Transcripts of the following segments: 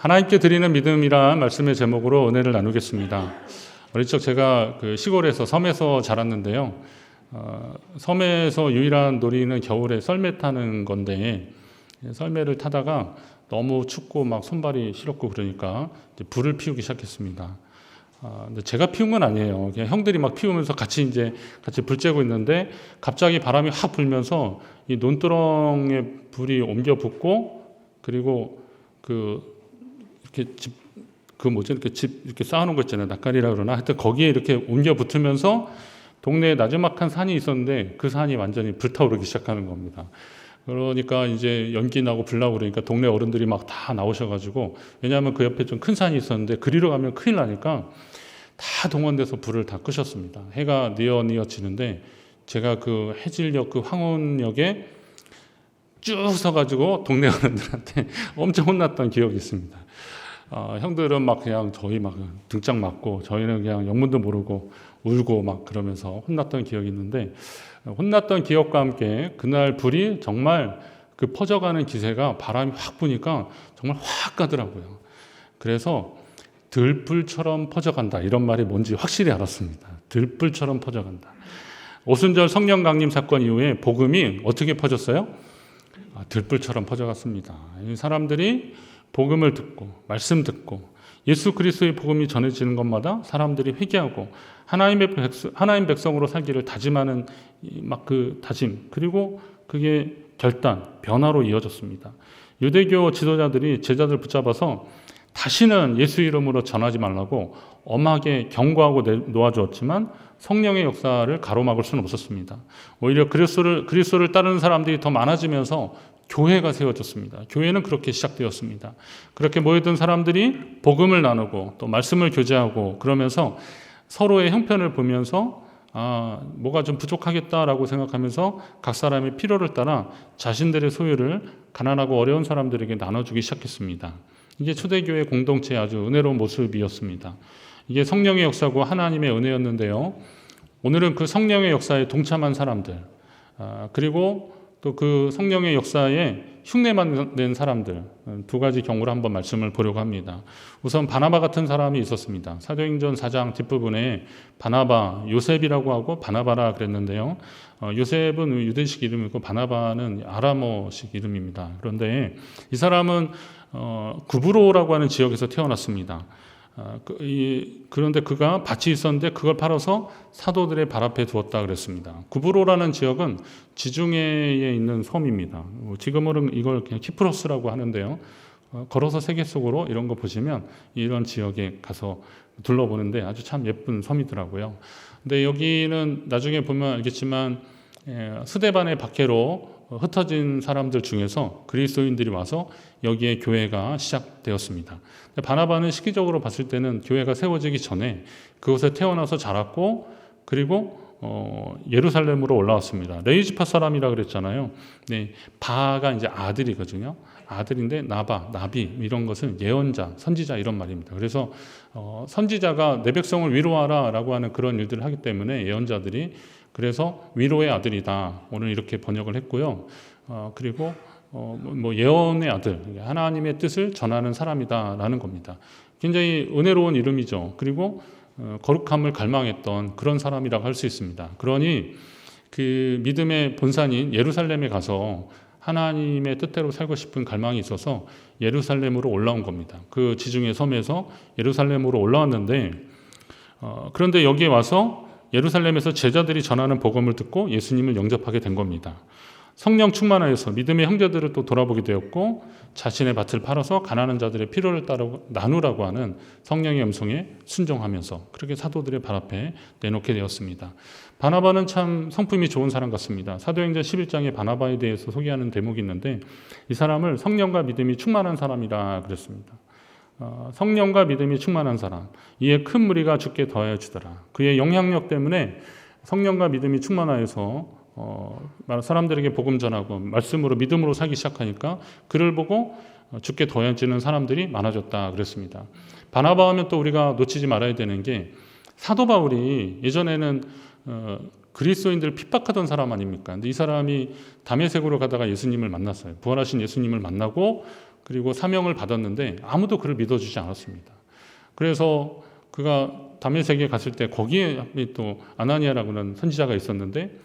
하나님께 드리는 믿음이란 말씀의 제목으로 은혜를 나누겠습니다. 어릴 적 제가 그 시골에서 섬에서 자랐는데요. 섬에서 유일한 놀이는 겨울에 썰매 타는 건데, 썰매를 타다가 너무 춥고 막 손발이 시렵고 그러니까 이제 불을 피우기 시작했습니다. 근데 제가 피운 건 아니에요. 그냥 형들이 막 피우면서 같이 불 쬐고 있는데 갑자기 바람이 확 불면서 이 논두렁에 불이 옮겨 붙고, 그리고 이렇게 이렇게 쌓아놓은 거 있잖아요. 낯가리라 그러나. 하여튼 거기에 이렇게 옮겨 붙으면서 동네에 나지막한 산이 있었는데 그 산이 완전히 불타오르기 시작하는 겁니다. 그러니까 이제 연기 나고 불 나고 그러니까 동네 어른들이 막 다 나오셔가지고, 왜냐하면 그 옆에 좀 큰 산이 있었는데 그리로 가면 큰일 나니까 다 동원돼서 불을 다 끄셨습니다. 해가 뉘어지는데 제가 그 해질녘 그 황혼역에 쭉 서가지고 동네 어른들한테 엄청 혼났던 기억이 있습니다. 형들은 막 그냥 저희 막 등짝 맞고 저희는 그냥 영문도 모르고 울고 막 그러면서 혼났던 기억이 있는데, 혼났던 기억과 함께 그날 불이 정말 그 퍼져가는 기세가 바람이 확 부니까 정말 확 가더라고요. 그래서 들불처럼 퍼져간다, 이런 말이 뭔지 확실히 알았습니다. 들불처럼 퍼져간다. 오순절 성령 강림 사건 이후에 복음이 어떻게 퍼졌어요? 들불처럼 퍼져갔습니다. 사람들이 복음을 듣고 말씀 듣고 예수 그리스도의 복음이 전해지는 것마다 사람들이 회개하고 하나님 백성으로 살기를 다짐하는 막 그 다짐, 그리고 그게 결단, 변화로 이어졌습니다. 유대교 지도자들이 제자들 붙잡아서 다시는 예수 이름으로 전하지 말라고 엄하게 경고하고 놓아주었지만 성령의 역사를 가로막을 수는 없었습니다. 오히려 그리스도를 따르는 사람들이 더 많아지면서 교회가 세워졌습니다. 교회는 그렇게 시작되었습니다. 그렇게 모여든 사람들이 복음을 나누고 또 말씀을 교제하고 그러면서 서로의 형편을 보면서 뭐가 좀 부족하겠다라고 생각하면서 각 사람의 필요를 따라 자신들의 소유를 가난하고 어려운 사람들에게 나눠주기 시작했습니다. 이게 초대교회 공동체의 아주 은혜로운 모습이었습니다. 이게 성령의 역사고 하나님의 은혜였는데요. 오늘은 그 성령의 역사에 동참한 사람들, 그리고 또 그 성령의 역사에 흉내만 낸 사람들, 두 가지 경우를 한번 말씀을 보려고 합니다. 우선 바나바 같은 사람이 있었습니다. 사도행전 4장 뒷부분에 바나바, 요셉이라고 하고 바나바라 그랬는데요. 요셉은 유대식 이름이고 바나바는 아람어식 이름입니다. 그런데 이 사람은 구브로라고 하는 지역에서 태어났습니다. 그런데 그가 밭이 있었는데 그걸 팔아서 사도들의 발 앞에 두었다 그랬습니다. 구브로라는 지역은 지중해에 있는 섬입니다. 지금은 이걸 그냥 키프로스라고 하는데요. 걸어서 세계 속으로 이런 거 보시면 이런 지역에 가서 둘러보는데 아주 참 예쁜 섬이더라고요. 근데 여기는 나중에 보면 알겠지만 스데반의 박해로 흩어진 사람들 중에서 그리스도인들이 와서 여기에 교회가 시작되었습니다. 바나바는 시기적으로 봤을 때는 교회가 세워지기 전에 그곳에 태어나서 자랐고, 그리고 예루살렘으로 올라왔습니다. 레이지파 사람이라 그랬잖아요. 네, 바가 이제 아들이거든요. 아들인데 나비 이런 것은 예언자, 선지자 이런 말입니다. 그래서 선지자가 내 백성을 위로하라라고 하는 그런 일들을 하기 때문에 예언자들이, 그래서 위로의 아들이다, 오늘 이렇게 번역을 했고요. 그리고 예언의 아들, 하나님의 뜻을 전하는 사람이다라는 겁니다. 굉장히 은혜로운 이름이죠. 그리고 거룩함을 갈망했던 그런 사람이라고 할 수 있습니다. 그러니 그 믿음의 본산인 예루살렘에 가서 하나님의 뜻대로 살고 싶은 갈망이 있어서 예루살렘으로 올라온 겁니다. 그 지중해 섬에서 예루살렘으로 올라왔는데, 그런데 여기에 와서 예루살렘에서 제자들이 전하는 복음을 듣고 예수님을 영접하게 된 겁니다. 성령 충만하여서 믿음의 형제들을 또 돌아보게 되었고, 자신의 밭을 팔아서 가난한 자들의 필요를 나누라고 하는 성령의 음성에 순종하면서 그렇게 사도들의 발 앞에 내놓게 되었습니다. 바나바는 참 성품이 좋은 사람 같습니다. 사도행전 11장에 바나바에 대해서 소개하는 대목이 있는데, 이 사람을 성령과 믿음이 충만한 사람이라 그랬습니다. 성령과 믿음이 충만한 사람, 이에 큰 무리가 주께 더하여 주더라. 그의 영향력 때문에 성령과 믿음이 충만하여서 사람들에게 복음 전하고 말씀으로 믿음으로 살기 시작하니까 그를 보고 주께 더해지는 사람들이 많아졌다 그랬습니다. 바나바 하면 또 우리가 놓치지 말아야 되는 게, 사도 바울이 예전에는 그리스도인들을 핍박하던 사람 아닙니까? 근데 이 사람이 다메섹으로 가다가 예수님을 만났어요. 부활하신 예수님을 만나고 그리고 사명을 받았는데 아무도 그를 믿어주지 않았습니다. 그래서 그가 다메섹에 갔을 때 거기에 또 아나니아라고는 선지자가 있었는데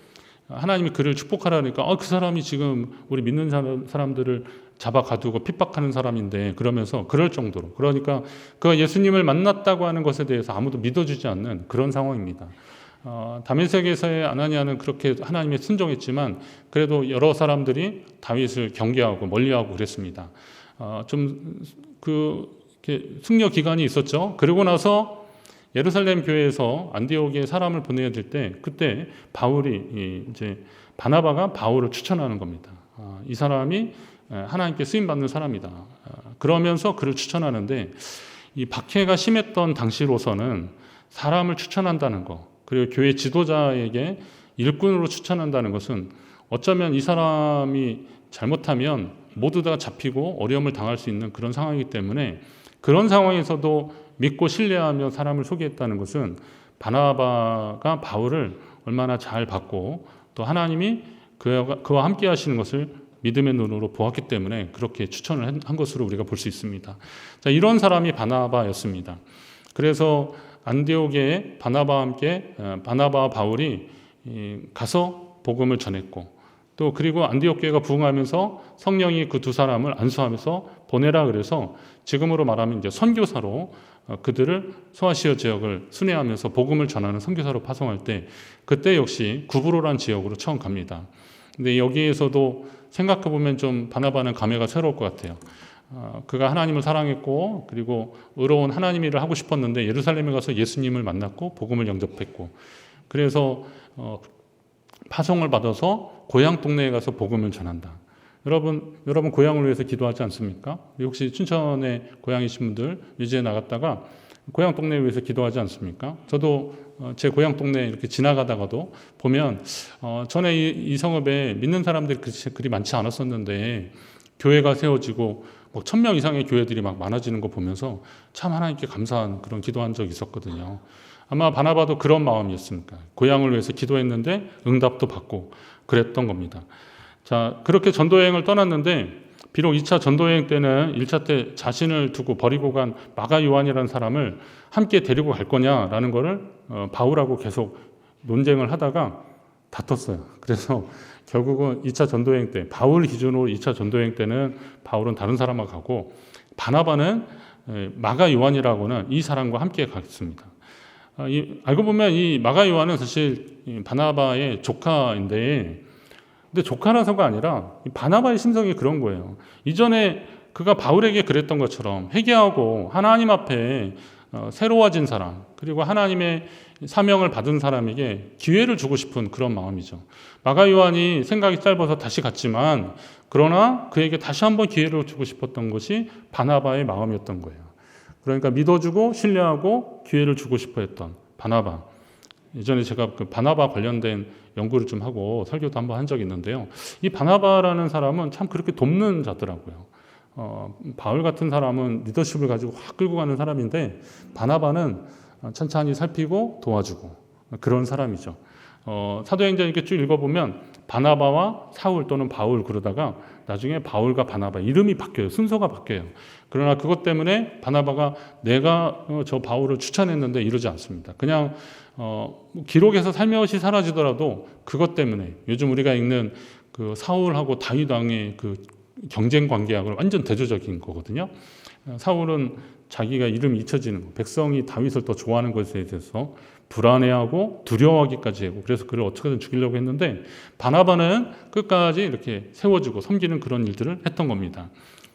하나님이 그를 축복하라니까 그 사람이 지금 우리 믿는 사람들을 잡아 가두고 핍박하는 사람인데 그러면서 그럴 정도로, 그러니까 그 예수님을 만났다고 하는 것에 대해서 아무도 믿어주지 않는 그런 상황입니다. 다메섹에서의 아나니아는 그렇게 하나님에 순종했지만 그래도 여러 사람들이 다윗을 경계하고 멀리하고 그랬습니다. 이렇게 숙려 기간이 있었죠. 그러고 나서 예루살렘 교회에서 안디옥에 사람을 보내야 될 때 그때 바울이 이제 바나바가 바울을 추천하는 겁니다. 이 사람이 하나님께 쓰임 받는 사람이다. 그러면서 그를 추천하는데 이 박해가 심했던 당시로서는 사람을 추천한다는 거, 그리고 교회 지도자에게 일꾼으로 추천한다는 것은 어쩌면 이 사람이 잘못하면 모두 다 잡히고 어려움을 당할 수 있는 그런 상황이기 때문에 그런 상황에서도 믿고 신뢰하며 사람을 소개했다는 것은 바나바가 바울을 얼마나 잘 받고 또 하나님이 그와 함께 하시는 것을 믿음의 눈으로 보았기 때문에 그렇게 추천을 한 것으로 우리가 볼 수 있습니다. 자, 이런 사람이 바나바였습니다. 그래서 안디옥에 바나바와 함께 바나바와 바울이 가서 복음을 전했고 또 그리고 안디옥 교회가 부흥하면서 성령이 그 두 사람을 안수하면서 보내라 그래서 지금으로 말하면 이제 선교사로 그들을 소아시아 지역을 순회하면서 복음을 전하는 선교사로 파송할 때 그때 역시 구브로란 지역으로 처음 갑니다. 근데 여기에서도 생각해 보면 좀 바나바는 감회가 새로울 것 같아요. 그가 하나님을 사랑했고 그리고 의로운 하나님 일을 하고 싶었는데 예루살렘에 가서 예수님을 만났고 복음을 영접했고 그래서 파송을 받아서 고향 동네에 가서 복음을 전한다. 여러분 고향을 위해서 기도하지 않습니까? 혹시 춘천에 고향이신 분들 유지에 나갔다가 고향 동네에 위해서 기도하지 않습니까? 저도 제 고향 동네 이렇게 지나가다가도 보면 전에 이 성읍에 믿는 사람들이 그리 많지 않았었는데 교회가 세워지고 1,000명 이상의 교회들이 막 많아지는 거 보면서 참 하나님께 감사한 그런 기도한 적이 있었거든요. 아마 바나바도 그런 마음이었습니까? 고향을 위해서 기도했는데 응답도 받고 그랬던 겁니다. 자, 그렇게 전도여행을 떠났는데 비록 2차 전도여행 때는 1차 때 자신을 두고 버리고 간 마가 요한이라는 사람을 함께 데리고 갈 거냐라는 거를 바울하고 계속 논쟁을 하다가 다퉜어요. 그래서 결국은 2차 전도여행 때 바울 기준으로 2차 전도여행 때는 바울은 다른 사람하고 가고 바나바는 마가 요한이라고는 이 사람과 함께 갔습니다. 알고 보면 이 마가 요한은 사실 바나바의 조카인데 근데 조카라서가 아니라 바나바의 심성이 그런 거예요. 이전에 그가 바울에게 그랬던 것처럼 회개하고 하나님 앞에 새로워진 사람 그리고 하나님의 사명을 받은 사람에게 기회를 주고 싶은 그런 마음이죠. 마가 요한이 생각이 짧아서 다시 갔지만 그러나 그에게 다시 한번 기회를 주고 싶었던 것이 바나바의 마음이었던 거예요. 그러니까 믿어주고 신뢰하고 기회를 주고 싶어 했던 바나바. 예전에 제가 그 바나바 관련된 연구를 좀 하고 설교도 한번 한 적이 있는데요. 이 바나바라는 사람은 참 그렇게 돕는 자더라고요. 바울 같은 사람은 리더십을 가지고 확 끌고 가는 사람인데 바나바는 천천히 살피고 도와주고 그런 사람이죠. 사도행전 이렇게 쭉 읽어보면 바나바와 사울 또는 바울 그러다가 나중에 바울과 바나바 이름이 바뀌어요. 순서가 바뀌어요. 그러나 그것 때문에 바나바가 내가 저 바울을 추천했는데 이러지 않습니다. 그냥 기록에서 살며시 사라지더라도 그것 때문에 요즘 우리가 읽는 그 사울하고 다윗 왕의 그 경쟁 관계하고는 완전 대조적인 거거든요. 사울은 자기가 이름이 잊혀지는 거, 백성이 다윗을 더 좋아하는 것에 대해서 불안해하고 두려워하기까지 하고 그래서 그를 어떻게든 죽이려고 했는데 바나바는 끝까지 이렇게 세워주고 섬기는 그런 일들을 했던 겁니다.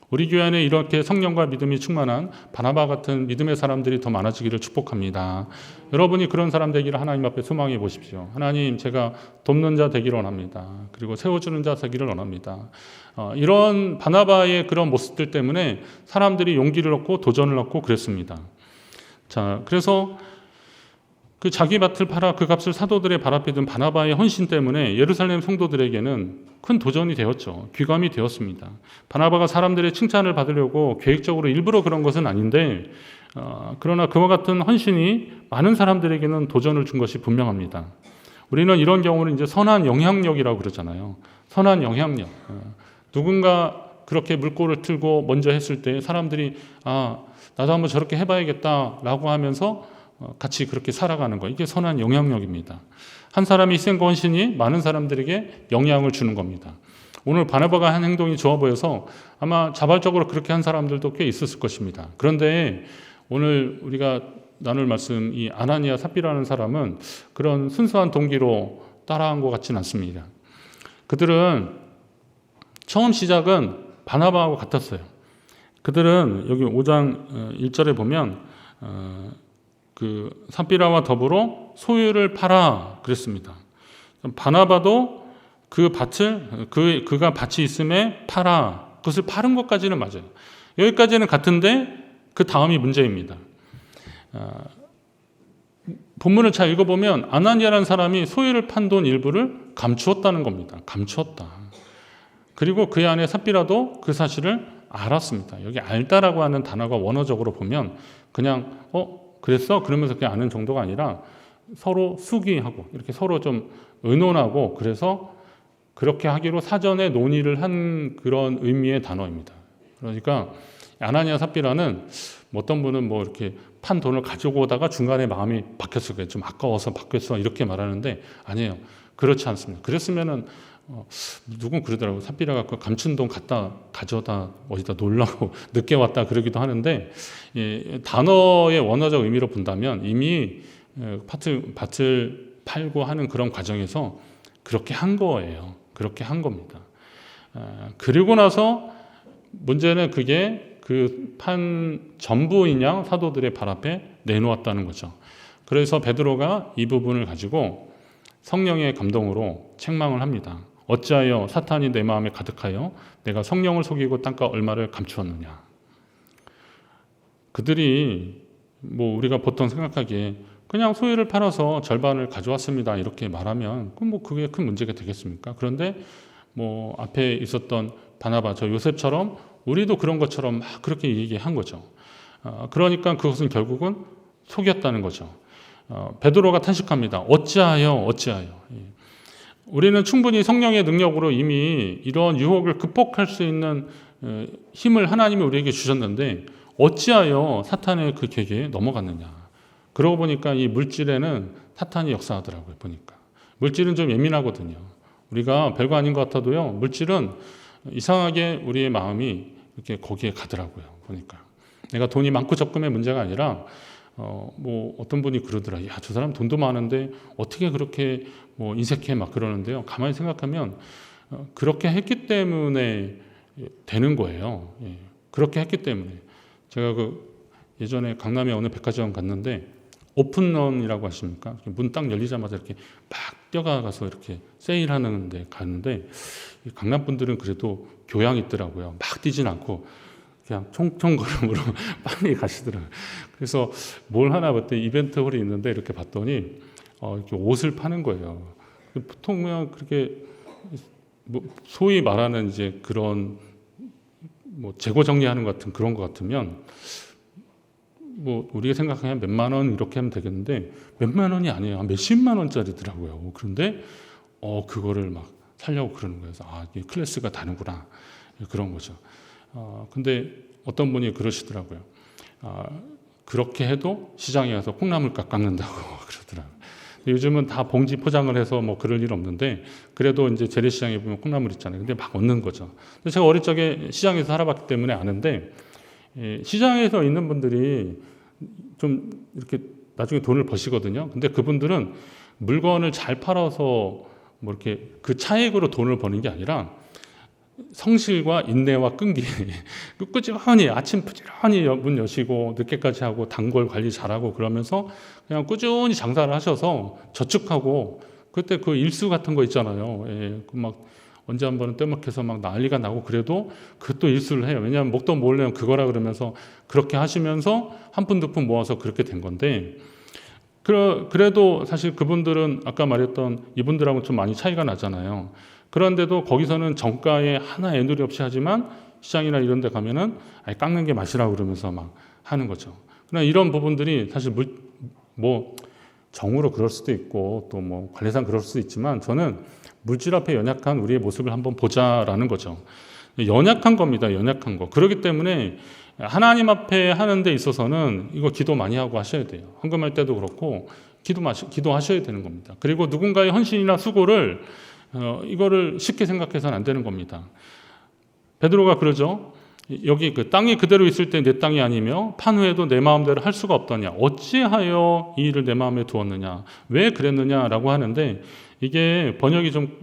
우리 교회 안에 이렇게 성령과 믿음이 충만한 바나바 같은 믿음의 사람들이 더 많아지기를 축복합니다. 여러분이 그런 사람 되기를 하나님 앞에 소망해 보십시오. 하나님, 제가 돕는 자 되기를 원합니다. 그리고 세워주는 자 되기를 원합니다. 이런 바나바의 그런 모습들 때문에 사람들이 용기를 얻고 도전을 얻고 그랬습니다. 자, 그래서 그 자기 밭을 팔아 그 값을 사도들의 발 앞에 둔 바나바의 헌신 때문에 예루살렘 성도들에게는 큰 도전이 되었죠. 귀감이 되었습니다. 바나바가 사람들의 칭찬을 받으려고 계획적으로 일부러 그런 것은 아닌데 그러나 그와 같은 헌신이 많은 사람들에게는 도전을 준 것이 분명합니다. 우리는 이런 경우를 이제 선한 영향력이라고 그러잖아요. 선한 영향력. 누군가 그렇게 물꼬를 틀고 먼저 했을 때 사람들이 나도 한번 저렇게 해봐야겠다라고 하면서 같이 그렇게 살아가는 거, 이게 선한 영향력입니다. 한 사람이 희생과 헌신이 많은 사람들에게 영향을 주는 겁니다. 오늘 바나바가 한 행동이 좋아 보여서 아마 자발적으로 그렇게 한 사람들도 꽤 있었을 것입니다. 그런데 오늘 우리가 나눌 말씀, 이 아나니아 삽비라는 사람은 그런 순수한 동기로 따라한 것 같지는 않습니다. 그들은 처음 시작은 바나바하고 같았어요. 그들은 여기 5장 1절에 보면 그 삽비라와 더불어 소유를 팔아 그랬습니다. 바나바도 그 밭을 그가 밭이 있음에 팔아, 그것을 파는 것까지는 맞아요. 여기까지는 같은데 그 다음이 문제입니다. 본문을 잘 읽어보면 아나니아라는 사람이 소유를 판 돈 일부를 감추었다는 겁니다. 감추었다. 그리고 그의 아내 삽비라도 그 사실을 알았습니다. 여기 알다라고 하는 단어가 원어적으로 보면 그냥 그랬어? 그러면서 그냥 아는 정도가 아니라 서로 수기하고 이렇게 서로 좀 의논하고 그래서 그렇게 하기로 사전에 논의를 한 그런 의미의 단어입니다. 그러니까 아나니아 삽비라는 어떤 분은 뭐 이렇게 판 돈을 가지고 오다가 중간에 마음이 바뀌었을 거예요. 좀 아까워서 바뀌었어 이렇게 말하는데 아니에요. 그렇지 않습니다. 그랬으면은 누군 그러더라고요. 삽비라가 그 감춘 돈 가져다 어디다 놀라고 늦게 왔다 그러기도 하는데 단어의 원어적 의미로 본다면 이미 밭을 팔고 하는 그런 과정에서 그렇게 한 거예요. 그렇게 한 겁니다. 그리고 나서 문제는 그게 그 판 전부인 양 사도들의 발 앞에 내놓았다는 거죠. 그래서 베드로가 이 부분을 가지고 성령의 감동으로 책망을 합니다. 어찌하여 사탄이 내 마음에 가득하여 내가 성령을 속이고 땅가 얼마를 감추었느냐. 그들이 뭐 우리가 보통 생각하기에 그냥 소유를 팔아서 절반을 가져왔습니다 이렇게 말하면 그게 큰 문제가 되겠습니까? 그런데 뭐 앞에 있었던 바나바 저 요셉처럼 우리도 그런 것처럼 막 그렇게 얘기한 거죠. 그러니까 그것은 결국은 속였다는 거죠. 베드로가 탄식합니다. 어찌하여. 우리는 충분히 성령의 능력으로 이미 이런 유혹을 극복할 수 있는 힘을 하나님이 우리에게 주셨는데 어찌하여 사탄의 그 계계에 넘어갔느냐. 그러고 보니까 이 물질에는 사탄이 역사하더라고요. 보니까 물질은 좀 예민하거든요. 우리가 별거 아닌 것 같아도요, 물질은 이상하게 우리의 마음이 이렇게 거기에 가더라고요. 보니까 내가 돈이 많고 적금의 문제가 아니라 뭐 어떤 분이 그러더라. 야, 저 사람 돈도 많은데 어떻게 그렇게 뭐 인색해 막 그러는데요. 가만히 생각하면 그렇게 했기 때문에 되는 거예요. 예, 그렇게 했기 때문에 제가 예전에 강남에 어느 백화점 갔는데 오픈런이라고 하십니까? 문 딱 열리자마자 이렇게 막 뛰어가서 이렇게 세일하는 데 갔는데 강남 분들은 그래도 교양이 있더라고요. 막 뛰진 않고 그냥 총총걸음으로 빨리 가시더라고요. 그래서 뭘 하나 봤더니 이벤트 홀이 있는데 이렇게 봤더니 이렇게 옷을 파는 거예요. 보통 그냥 그렇게 뭐 소위 말하는 이제 그런 뭐 재고 정리하는 것 같은 그런 것 같으면 뭐 우리가 생각하면 몇만 원 이렇게 하면 되겠는데 몇만 원이 아니에요. 몇십만 원짜리더라고요. 그런데 그거를 막 살려고 그러는 거예요. 그래서 이게 클래스가 다르구나 그런 거죠. 근데 어떤 분이 그러시더라고요. 그렇게 해도 시장에 가서 콩나물값 깎는다고 그러더라고요. 요즘은 다 봉지 포장을 해서 뭐 그럴 일 없는데 그래도 이제 재래시장에 보면 콩나물 있잖아요. 근데 막 얻는 거죠. 근데 제가 어릴 적에 시장에서 살아봤기 때문에 아는데 시장에서 있는 분들이 좀 이렇게 나중에 돈을 버시거든요. 근데 그분들은 물건을 잘 팔아서 뭐 이렇게 그 차익으로 돈을 버는 게 아니라 성실과 인내와 끈기, 꾸준히 아침 부지런히 문 여시고 늦게까지 하고 단골 관리 잘하고 그러면서 그냥 꾸준히 장사를 하셔서 저축하고 그때 그 일수 같은 거 있잖아요. 막 언제 한 번은 떼먹혀서 막 난리가 나고 그래도 그것도 일수를 해요. 왜냐하면 먹던 몰래면 그거라 그러면서 그렇게 하시면서 한 푼 두 푼 모아서 그렇게 된 건데 그래도 사실 그분들은 아까 말했던 이분들하고 좀 많이 차이가 나잖아요. 그런데도 거기서는 정가에 하나 애누리 없이 하지만 시장이나 이런 데 가면은 깎는 게 맛이라고 그러면서 막 하는 거죠. 그러나 이런 부분들이 사실 뭐 정으로 그럴 수도 있고 또 뭐 관례상 그럴 수도 있지만 저는 물질 앞에 연약한 우리의 모습을 한번 보자라는 거죠. 연약한 겁니다. 연약한 거. 그렇기 때문에 하나님 앞에 하는 데 있어서는 이거 기도 많이 하고 하셔야 돼요. 헌금할 때도 그렇고 기도하셔야 되는 겁니다. 그리고 누군가의 헌신이나 수고를 이거를 쉽게 생각해서는 안 되는 겁니다. 베드로가 그러죠. 여기 그 땅이 그대로 있을 때 내 땅이 아니며 판 후에도 내 마음대로 할 수가 없더냐. 어찌하여 이 일을 내 마음에 두었느냐. 왜 그랬느냐라고 하는데 이게 번역이 좀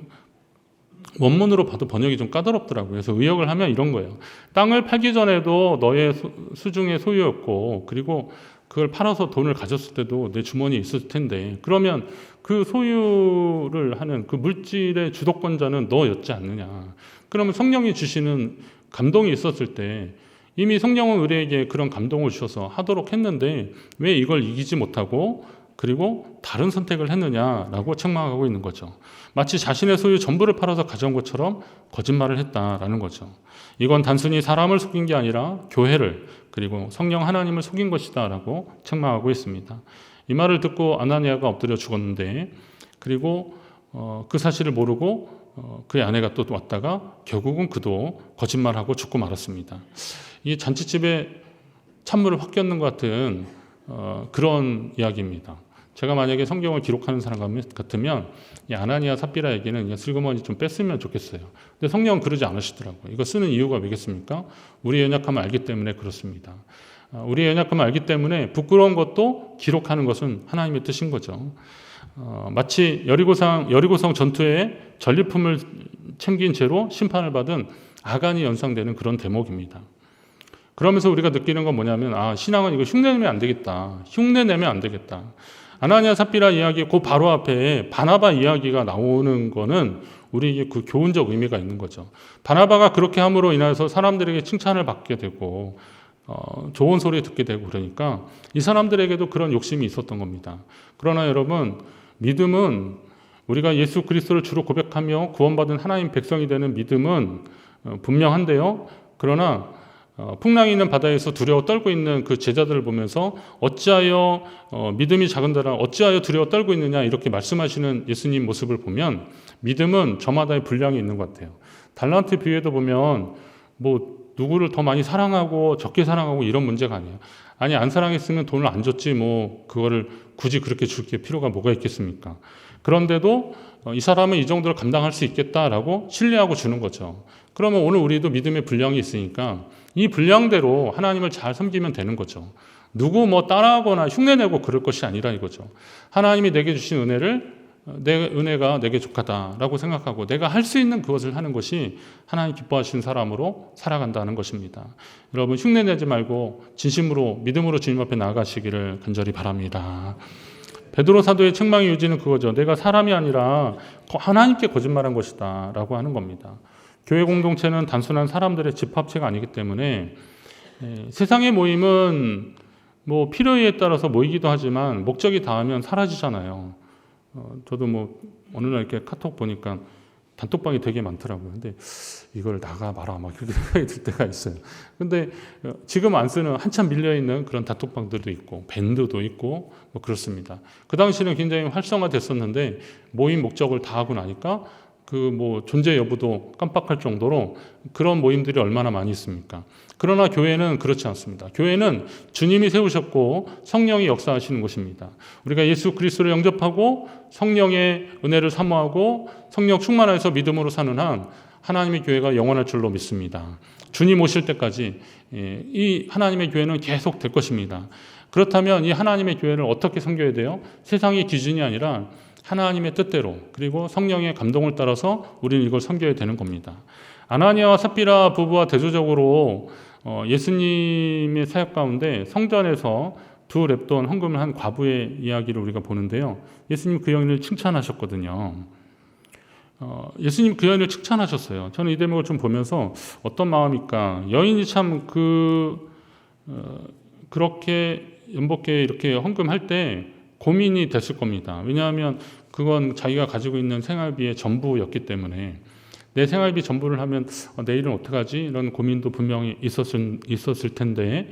원문으로 봐도 번역이 좀 까다롭더라고요. 그래서 의역을 하면 이런 거예요. 땅을 팔기 전에도 너의 수중의 소유였고 그리고 그걸 팔아서 돈을 가졌을 때도 내 주머니에 있을 텐데 그러면 그 소유를 하는 그 물질의 주도권자는 너였지 않느냐. 그러면 성령이 주시는 감동이 있었을 때 이미 성령은 우리에게 그런 감동을 주셔서 하도록 했는데 왜 이걸 이기지 못하고 그리고 다른 선택을 했느냐라고 책망하고 있는 거죠. 마치 자신의 소유 전부를 팔아서 가져온 것처럼 거짓말을 했다라는 거죠. 이건 단순히 사람을 속인 게 아니라 교회를 그리고 성령 하나님을 속인 것이다라고 책망하고 있습니다. 이 말을 듣고 아나니아가 엎드려 죽었는데 그리고 그 사실을 모르고 그의 아내가 또 왔다가 결국은 그도 거짓말하고 죽고 말았습니다. 이 잔치집에 찬물을 확 꼈는 것 같은 그런 이야기입니다. 제가 만약에 성경을 기록하는 사람 같으면 이 아나니아 삽비라에게는 그냥 슬그머니 좀 뺐으면 좋겠어요. 근데 성령은 그러지 않으시더라고요. 이거 쓰는 이유가 왜겠습니까? 우리의 연약함을 알기 때문에 그렇습니다. 우리의 연약함을 알기 때문에 부끄러운 것도 기록하는 것은 하나님의 뜻인 거죠. 마치 여리고성 전투에 전리품을 챙긴 채로 심판을 받은 아간이 연상되는 그런 대목입니다. 그러면서 우리가 느끼는 건 뭐냐면 신앙은 이거 흉내내면 안 되겠다. 흉내내면 안 되겠다. 아나니아 삽비라 이야기 그 바로 앞에 바나바 이야기가 나오는 거는 우리에게 그 교훈적 의미가 있는 거죠. 바나바가 그렇게 함으로 인해서 사람들에게 칭찬을 받게 되고 좋은 소리 듣게 되고 그러니까 이 사람들에게도 그런 욕심이 있었던 겁니다. 그러나 여러분 믿음은 우리가 예수 그리스도를 주로 고백하며 구원받은 하나님 백성이 되는 믿음은 분명한데요. 그러나 풍랑이 있는 바다에서 두려워 떨고 있는 그 제자들을 보면서 어찌하여 믿음이 작은더라 어찌하여 두려워 떨고 있느냐 이렇게 말씀하시는 예수님 모습을 보면 믿음은 저마다의 분량이 있는 것 같아요. 달란트 비유에도 보면 뭐 누구를 더 많이 사랑하고 적게 사랑하고 이런 문제가 아니에요. 아니 안 사랑했으면 돈을 안 줬지 뭐 그거를 굳이 그렇게 줄 게 필요가 뭐가 있겠습니까? 그런데도 이 사람은 이 정도를 감당할 수 있겠다라고 신뢰하고 주는 거죠. 그러면 오늘 우리도 믿음의 분량이 있으니까 이 분량대로 하나님을 잘 섬기면 되는 거죠. 누구 뭐 따라하거나 흉내내고 그럴 것이 아니라 이거죠. 하나님이 내게 주신 은혜를 내 은혜가 내게 족하다라고 생각하고 내가 할 수 있는 그것을 하는 것이 하나님 기뻐하시는 사람으로 살아간다는 것입니다. 여러분 흉내내지 말고 진심으로 믿음으로 주님 앞에 나아가시기를 간절히 바랍니다. 베드로 사도의 책망의 요지는 그거죠. 내가 사람이 아니라 하나님께 거짓말한 것이다 라고 하는 겁니다. 교회 공동체는 단순한 사람들의 집합체가 아니기 때문에 세상의 모임은 뭐 필요에 따라서 모이기도 하지만 목적이 닿으면 사라지잖아요. 저도 뭐 어느 날 이렇게 카톡 보니까 단톡방이 되게 많더라고요. 근데 이걸 나가 마라 막 그렇게 생각이 들 때가 있어요. 근데 지금 안 쓰는 한참 밀려있는 그런 단톡방들도 있고 밴드도 있고 뭐 그렇습니다. 그 당시는 굉장히 활성화됐었는데 모임 목적을 다 하고 나니까 그 뭐 존재 여부도 깜빡할 정도로 그런 모임들이 얼마나 많이 있습니까? 그러나 교회는 그렇지 않습니다. 교회는 주님이 세우셨고 성령이 역사하시는 곳입니다. 우리가 예수 그리스도를 영접하고 성령의 은혜를 사모하고 성령 충만해서 믿음으로 사는 한 하나님의 교회가 영원할 줄로 믿습니다. 주님 오실 때까지 이 하나님의 교회는 계속 될 것입니다. 그렇다면 이 하나님의 교회를 어떻게 섬겨야 돼요? 세상의 기준이 아니라 하나님의 뜻대로 그리고 성령의 감동을 따라서 우리는 이걸 섬겨야 되는 겁니다. 아나니아와 삽비라 부부와 대조적으로 예수님의 사역 가운데 성전에서 두 렙돈 헌금을 한 과부의 이야기를 우리가 보는데요. 예수님 그 여인을 칭찬하셨거든요. 예수님 그 여인을 칭찬하셨어요. 저는 이 대목을 좀 보면서 어떤 마음일까? 여인이 참 그렇게 연복게 이렇게 헌금할 때 고민이 됐을 겁니다. 왜냐하면 그건 자기가 가지고 있는 생활비의 전부였기 때문에 내 생활비 전부를 하면 내일은 어떡하지? 이런 고민도 분명히 있었을 텐데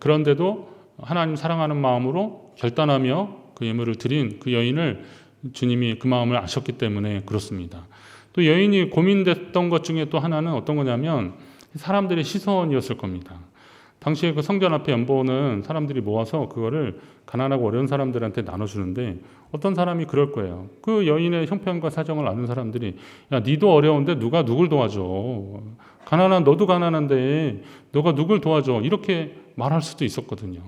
그런데도 하나님 사랑하는 마음으로 결단하며 그 예물을 드린 그 여인을 주님이 그 마음을 아셨기 때문에 그렇습니다. 또 여인이 고민됐던 것 중에 또 하나는 어떤 거냐면 사람들의 시선이었을 겁니다. 당시에 그 성전 앞에 연보는 사람들이 모아서 그거를 가난하고 어려운 사람들한테 나눠주는데 어떤 사람이 그럴 거예요. 그 여인의 형편과 사정을 아는 사람들이 야, 니도 어려운데 누가 누굴 도와줘. 가난한 너도 가난한데 너가 누굴 도와줘. 이렇게 말할 수도 있었거든요.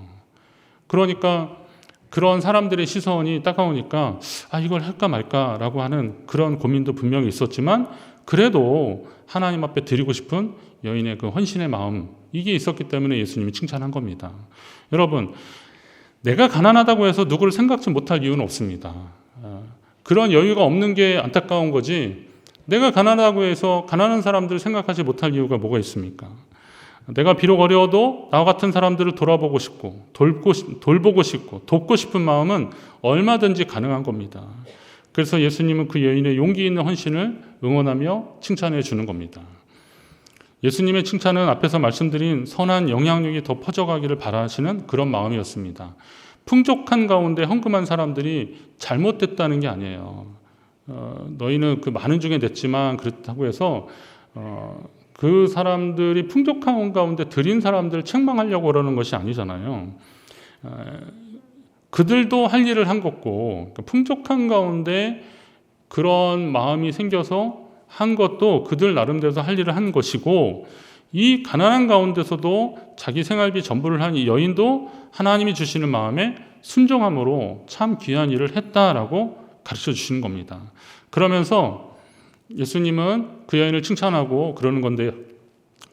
그러니까 그런 사람들의 시선이 따가우니까 이걸 할까 말까라고 하는 그런 고민도 분명히 있었지만 그래도 하나님 앞에 드리고 싶은 여인의 그 헌신의 마음 이게 있었기 때문에 예수님이 칭찬한 겁니다. 여러분, 내가 가난하다고 해서 누구를 생각지 못할 이유는 없습니다. 그런 여유가 없는 게 안타까운 거지 내가 가난하다고 해서 가난한 사람들을 생각하지 못할 이유가 뭐가 있습니까? 내가 비록 어려워도 나와 같은 사람들을 돌아보고 싶고 돌보고 싶고 돕고 싶은 마음은 얼마든지 가능한 겁니다. 그래서 예수님은 그 여인의 용기 있는 헌신을 응원하며 칭찬해 주는 겁니다. 예수님의 칭찬은 앞에서 말씀드린 선한 영향력이 더 퍼져가기를 바라시는 그런 마음이었습니다. 풍족한 가운데 헌금한 사람들이 잘못됐다는 게 아니에요. 너희는 그 많은 중에 냈지만 그렇다고 해서 그 사람들이 풍족한 가운데 드린 사람들을 책망하려고 그러는 것이 아니잖아요. 그들도 할 일을 한 거고 풍족한 가운데 그런 마음이 생겨서 한 것도 그들 나름대로 할 일을 한 것이고 이 가난한 가운데서도 자기 생활비 전부를 한 이 여인도 하나님이 주시는 마음에 순종함으로 참 귀한 일을 했다라고 가르쳐 주시는 겁니다. 그러면서 예수님은 그 여인을 칭찬하고 그러는 건데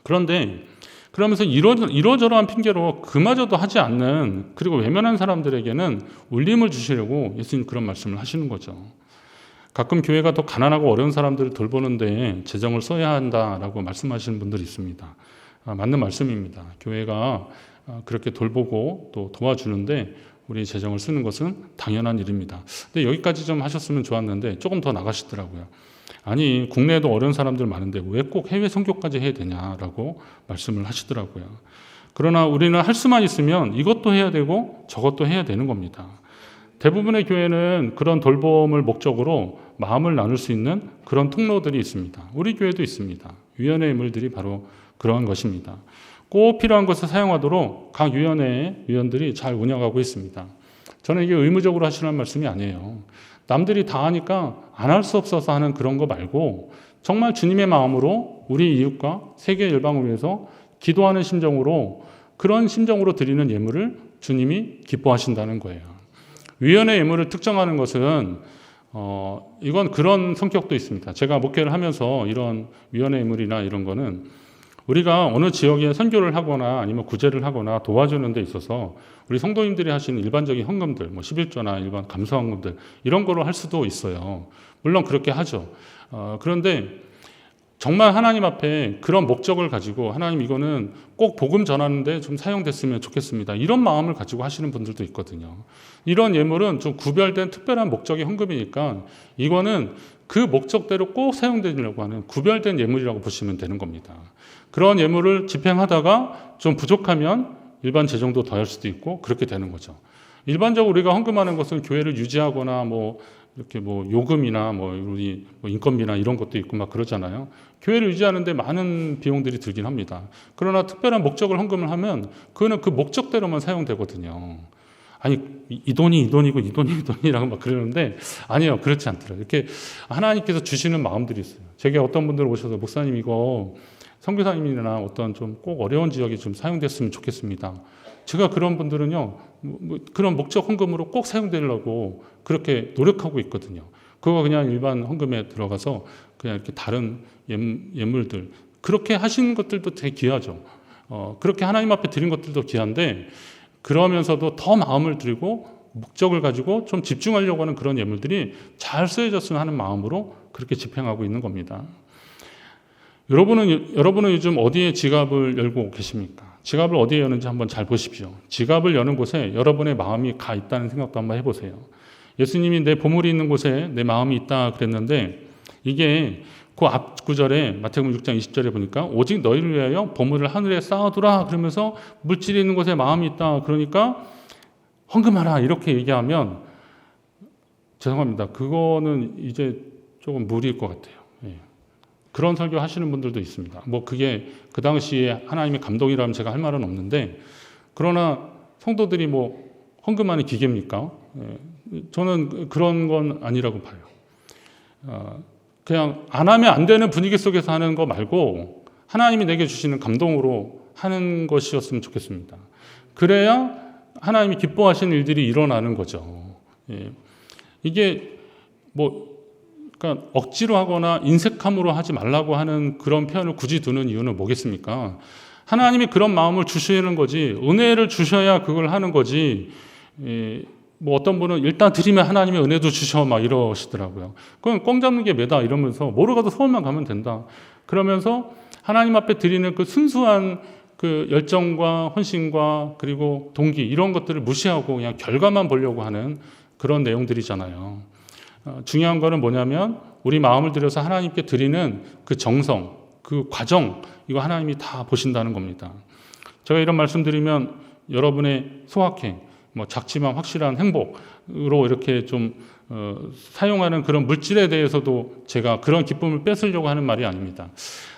그런데 그러면서 이러저러한 핑계로 그마저도 하지 않는 그리고 외면한 사람들에게는 울림을 주시려고 예수님 그런 말씀을 하시는 거죠. 가끔 교회가 더 가난하고 어려운 사람들을 돌보는데 재정을 써야 한다라고 말씀하시는 분들이 있습니다. 맞는 말씀입니다. 교회가 그렇게 돌보고 또 도와주는데 우리 재정을 쓰는 것은 당연한 일입니다. 근데 여기까지 좀 하셨으면 좋았는데 조금 더 나가시더라고요. 아니 국내에도 어려운 사람들 많은데 왜 꼭 해외 선교까지 해야 되냐라고 말씀을 하시더라고요. 그러나 우리는 할 수만 있으면 이것도 해야 되고 저것도 해야 되는 겁니다. 대부분의 교회는 그런 돌봄을 목적으로 마음을 나눌 수 있는 그런 통로들이 있습니다. 우리 교회도 있습니다. 위원회 인물들이 바로 그러한 것입니다. 꼭 필요한 것을 사용하도록 각 위원회의 위원들이 잘 운영하고 있습니다. 저는 이게 의무적으로 하시는 말씀이 아니에요. 남들이 다 하니까 안 할 수 없어서 하는 그런 거 말고 정말 주님의 마음으로 우리 이웃과 세계 열방을 위해서 기도하는 심정으로 그런 심정으로 드리는 예물을 주님이 기뻐하신다는 거예요. 위원회 예물을 특정하는 것은 이건 그런 성격도 있습니다. 제가 목회를 하면서 이런 위원회 예물이나 이런 거는 우리가 어느 지역에 선교를 하거나 아니면 구제를 하거나 도와주는 데 있어서 우리 성도님들이 하시는 일반적인 헌금들, 뭐 11조나 일반 감사헌금들 이런 거로 할 수도 있어요. 물론 그렇게 하죠. 그런데 정말 하나님 앞에 그런 목적을 가지고 하나님 이거는 꼭 복음 전하는데 좀 사용됐으면 좋겠습니다. 이런 마음을 가지고 하시는 분들도 있거든요. 이런 예물은 좀 구별된 특별한 목적의 헌금이니까 이거는 그 목적대로 꼭 사용되려고 하는 구별된 예물이라고 보시면 되는 겁니다. 그런 예물을 집행하다가 좀 부족하면 일반 재정도 더할 수도 있고 그렇게 되는 거죠. 일반적으로 우리가 헌금하는 것은 교회를 유지하거나 이렇게 요금이나 우리 인건비나 이런 것도 있고 막 그러잖아요. 교회를 유지하는데 많은 비용들이 들긴 합니다. 그러나 특별한 목적을 헌금을 하면 그거는 그 목적대로만 사용되거든요. 아니 이 돈이고 이 돈이라고 막 그러는데 아니요, 그렇지 않더라고요. 이렇게 하나님께서 주시는 마음들이 있어요. 제게 어떤 분들 오셔서 목사님 이거 선교사님이나 어떤 좀 꼭 어려운 지역에 좀 사용됐으면 좋겠습니다. 제가 그런 분들은요, 그런 목적 헌금으로 꼭 사용되려고 그렇게 노력하고 있거든요. 그거 그냥 일반 헌금에 들어가서 그냥 이렇게 다른 예물들, 그렇게 하신 것들도 되게 귀하죠. 그렇게 하나님 앞에 드린 것들도 귀한데, 그러면서도 더 마음을 들이고 목적을 가지고 좀 집중하려고 하는 그런 예물들이 잘 쓰여졌으면 하는 마음으로 그렇게 집행하고 있는 겁니다. 여러분은 요즘 어디에 지갑을 열고 계십니까? 지갑을 어디에 여는지 한번 잘 보십시오. 지갑을 여는 곳에 여러분의 마음이 가 있다는 생각도 한번 해보세요. 예수님이 내 보물이 있는 곳에 내 마음이 있다 그랬는데 이게 그 앞 구절에 마태복음 6장 20절에 보니까 오직 너희를 위하여 보물을 하늘에 쌓아두라 그러면서 물질이 있는 곳에 마음이 있다 그러니까 헌금하라 이렇게 얘기하면 죄송합니다. 그거는 이제 조금 무리일 것 같아요. 예. 그런 설교 하시는 분들도 있습니다. 뭐 그게 그 당시에 하나님의 감동이라면 제가 할 말은 없는데, 그러나 성도들이 뭐 헌금하는 기계입니까? 저는 그런 건 아니라고 봐요. 그냥 안 하면 안 되는 분위기 속에서 하는 거 말고 하나님이 내게 주시는 감동으로 하는 것이었으면 좋겠습니다. 그래야 하나님이 기뻐하시는 일들이 일어나는 거죠. 이게 뭐 그러니까 억지로 하거나 인색함으로 하지 말라고 하는 그런 표현을 굳이 두는 이유는 뭐겠습니까? 하나님이 그런 마음을 주시는 거지, 은혜를 주셔야 그걸 하는 거지. 뭐 어떤 분은 일단 드리면 하나님이 은혜도 주셔 막 이러시더라고요. 그건 꽝 잡는 게 매다 이러면서 뭐로 가도 서울만 가면 된다. 그러면서 하나님 앞에 드리는 그 순수한 그 열정과 헌신과 그리고 동기 이런 것들을 무시하고 그냥 결과만 보려고 하는 그런 내용들이잖아요. 중요한 거는 뭐냐면 우리 마음을 들여서 하나님께 드리는 그 정성, 그 과정, 이거 하나님이 다 보신다는 겁니다. 제가 이런 말씀드리면 여러분의 소확행, 뭐 작지만 확실한 행복으로 이렇게 좀 사용하는 그런 물질에 대해서도 제가 그런 기쁨을 뺏으려고 하는 말이 아닙니다.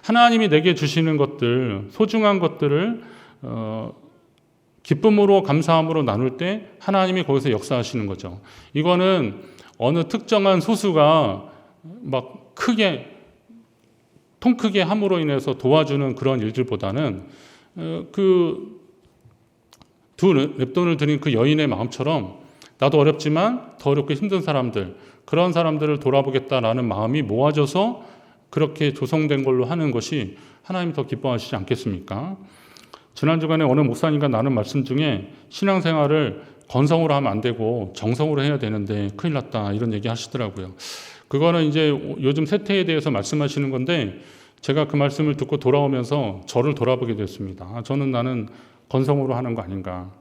하나님이 내게 주시는 것들, 소중한 것들을 기쁨으로 감사함으로 나눌 때 하나님이 거기서 역사하시는 거죠. 이거는 어느 특정한 소수가 막 크게 통 크게 함으로 인해서 도와주는 그런 일들보다는 그 두 랩돈을 드린 그 여인의 마음처럼 나도 어렵지만 더 어렵고 힘든 사람들, 그런 사람들을 돌아보겠다라는 마음이 모아져서 그렇게 조성된 걸로 하는 것이 하나님이 더 기뻐하시지 않겠습니까? 지난 주간에 어느 목사님과 나눈 말씀 중에 신앙생활을 건성으로 하면 안 되고 정성으로 해야 되는데 큰일 났다 이런 얘기 하시더라고요. 그거는 이제 요즘 세태에 대해서 말씀하시는 건데 제가 그 말씀을 듣고 돌아오면서 저를 돌아보게 됐습니다. 나는 건성으로 하는 거 아닌가.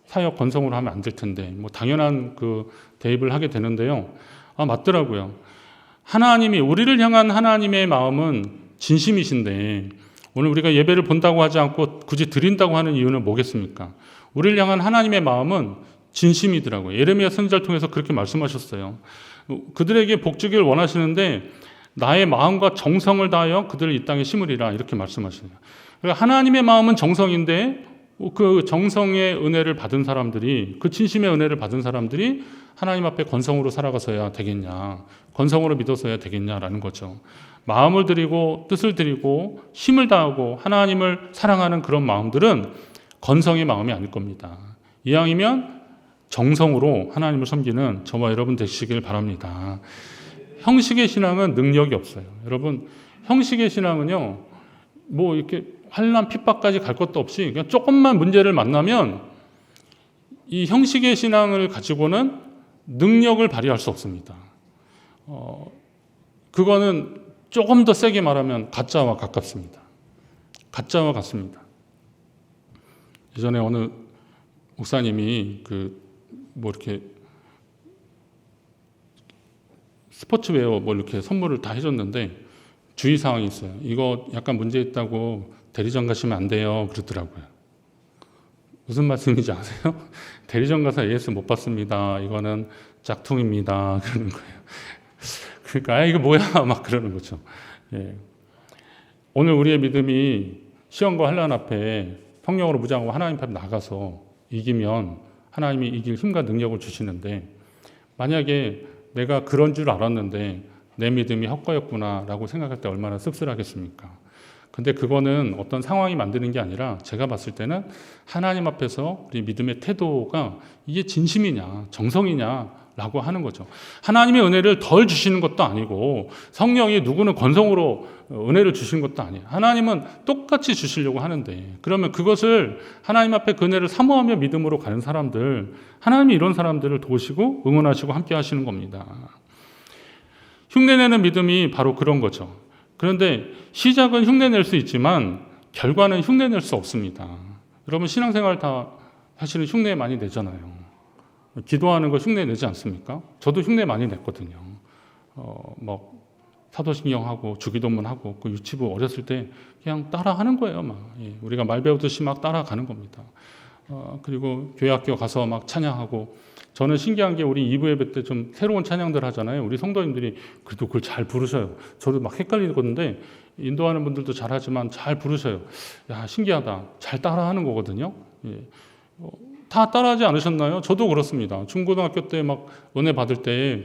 사역 건성으로 하면 안 될 텐데 뭐 당연한 그 대입을 하게 되는데요. 맞더라고요. 하나님이 우리를 향한 하나님의 마음은 진심이신데 오늘 우리가 예배를 본다고 하지 않고 굳이 드린다고 하는 이유는 뭐겠습니까? 우리를 향한 하나님의 마음은 진심이더라고요. 예레미야 선지자를 통해서 그렇게 말씀하셨어요. 그들에게 복 주기를 원하시는데 나의 마음과 정성을 다하여 그들을 이 땅에 심으리라 이렇게 말씀하시네요. 그러니까 하나님의 마음은 정성인데 그 정성의 은혜를 받은 사람들이, 그 진심의 은혜를 받은 사람들이 하나님 앞에 건성으로 살아가서야 되겠냐, 건성으로 믿어서야 되겠냐라는 거죠. 마음을 드리고 뜻을 드리고 힘을 다하고 하나님을 사랑하는 그런 마음들은 건성의 마음이 아닐 겁니다. 이왕이면 정성으로 하나님을 섬기는 저와 여러분 되시길 바랍니다. 형식의 신앙은 능력이 없어요. 여러분, 형식의 신앙은요, 뭐 이렇게 환난 핍박까지 갈 것도 없이 그냥 조금만 문제를 만나면 이 형식의 신앙을 가지고는 능력을 발휘할 수 없습니다. 그거는 조금 더 세게 말하면 가짜와 가깝습니다. 가짜와 같습니다. 예전에 어느 목사님이 뭐 이렇게 스포츠웨어 뭐 이렇게 선물을 다 해줬는데 주의사항이 있어요. 이거 약간 문제 있다고 대리점 가시면 안 돼요. 그러더라고요. 무슨 말씀인지 아세요? 대리점 가서 AS 못 받습니다. 이거는 짝퉁입니다. 그러는 거예요. 그러니까 이거 뭐야? 막 그러는 거죠. 예. 오늘 우리의 믿음이 시험과 환난 앞에 성령으로 무장하고 하나님 앞에 나가서 이기면 하나님이 이길 힘과 능력을 주시는데 만약에 내가 그런 줄 알았는데 내 믿음이 헛거였구나라고 생각할 때 얼마나 씁쓸하겠습니까? 근데 그거는 어떤 상황이 만드는 게 아니라 제가 봤을 때는 하나님 앞에서 우리 믿음의 태도가 이게 진심이냐 정성이냐라고 하는 거죠. 하나님의 은혜를 덜 주시는 것도 아니고 성령이 누구는 건성으로 은혜를 주시는 것도 아니에요. 하나님은 똑같이 주시려고 하는데 그러면 그것을 하나님 앞에 그 은혜를 사모하며 믿음으로 가는 사람들, 하나님이 이런 사람들을 도우시고 응원하시고 함께 하시는 겁니다. 흉내내는 믿음이 바로 그런 거죠. 그런데 시작은 흉내낼 수 있지만 결과는 흉내낼 수 없습니다. 여러분 신앙생활 다 사실은 흉내 많이 내잖아요. 기도하는 거 흉내 내지 않습니까? 저도 흉내 많이 냈거든요. 막 사도신경하고 주기도문하고 그 유치부 어렸을 때 그냥 따라하는 거예요. 막 우리가 말 배우듯이 막 따라가는 겁니다. 그리고 교회 학교 가서 막 찬양하고 저는 신기한 게 우리 2부 예배 때 좀 새로운 찬양들 하잖아요. 우리 성도님들이 그래도 그걸 잘 부르셔요. 저도 막 헷갈리거든요. 인도하는 분들도 잘하지만 잘 부르셔요. 야, 신기하다. 잘 따라하는 거거든요. 예. 다 따라하지 않으셨나요? 저도 그렇습니다. 중고등학교 때 막 은혜 받을 때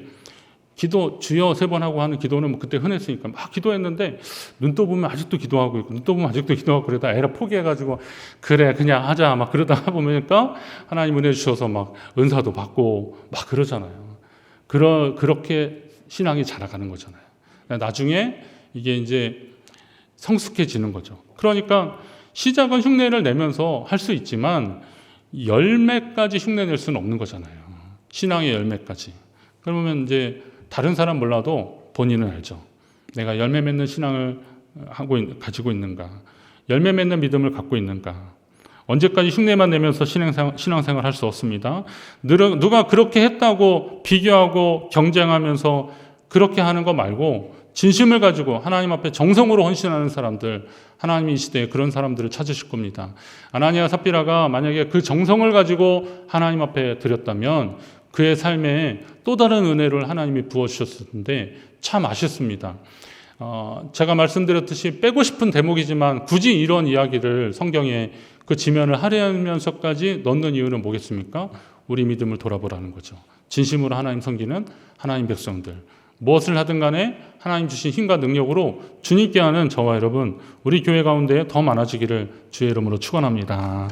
기도 주여 3번 하고 하는 기도는 뭐 그때 흔했으니까 막 기도했는데 눈 떠보면 아직도 기도하고 있고 눈 떠보면 아직도 기도하고 그러다 에라 포기해가지고 그래 그냥 하자 막 그러다 보니까 하나님 은혜 주셔서 막 은사도 받고 막 그러잖아요. 그렇게 신앙이 자라가는 거잖아요. 나중에 이게 이제 성숙해지는 거죠. 그러니까 시작은 흉내를 내면서 할 수 있지만 열매까지 흉내낼 수는 없는 거잖아요. 신앙의 열매까지. 그러면 이제 다른 사람 몰라도 본인은 알죠. 내가 열매 맺는 신앙을 가지고 있는가? 열매 맺는 믿음을 갖고 있는가? 언제까지 흉내만 내면서 신앙생활 할 수 없습니다. 누가 그렇게 했다고 비교하고 경쟁하면서 그렇게 하는 거 말고 진심을 가지고 하나님 앞에 정성으로 헌신하는 사람들, 하나님이 이 시대에 그런 사람들을 찾으실 겁니다. 아나니아 삽비라가 만약에 그 정성을 가지고 하나님 앞에 드렸다면 그의 삶에 또 다른 은혜를 하나님이 부어주셨을 텐데 참 아쉽습니다. 제가 말씀드렸듯이 빼고 싶은 대목이지만 굳이 이런 이야기를 성경에 그 지면을 할애하면서까지 넣는 이유는 뭐겠습니까? 우리 믿음을 돌아보라는 거죠. 진심으로 하나님 섬기는 하나님 백성들. 무엇을 하든 간에 하나님 주신 힘과 능력으로 주님께 하는 저와 여러분, 우리 교회 가운데 더 많아지기를 주의 이름으로 축원합니다.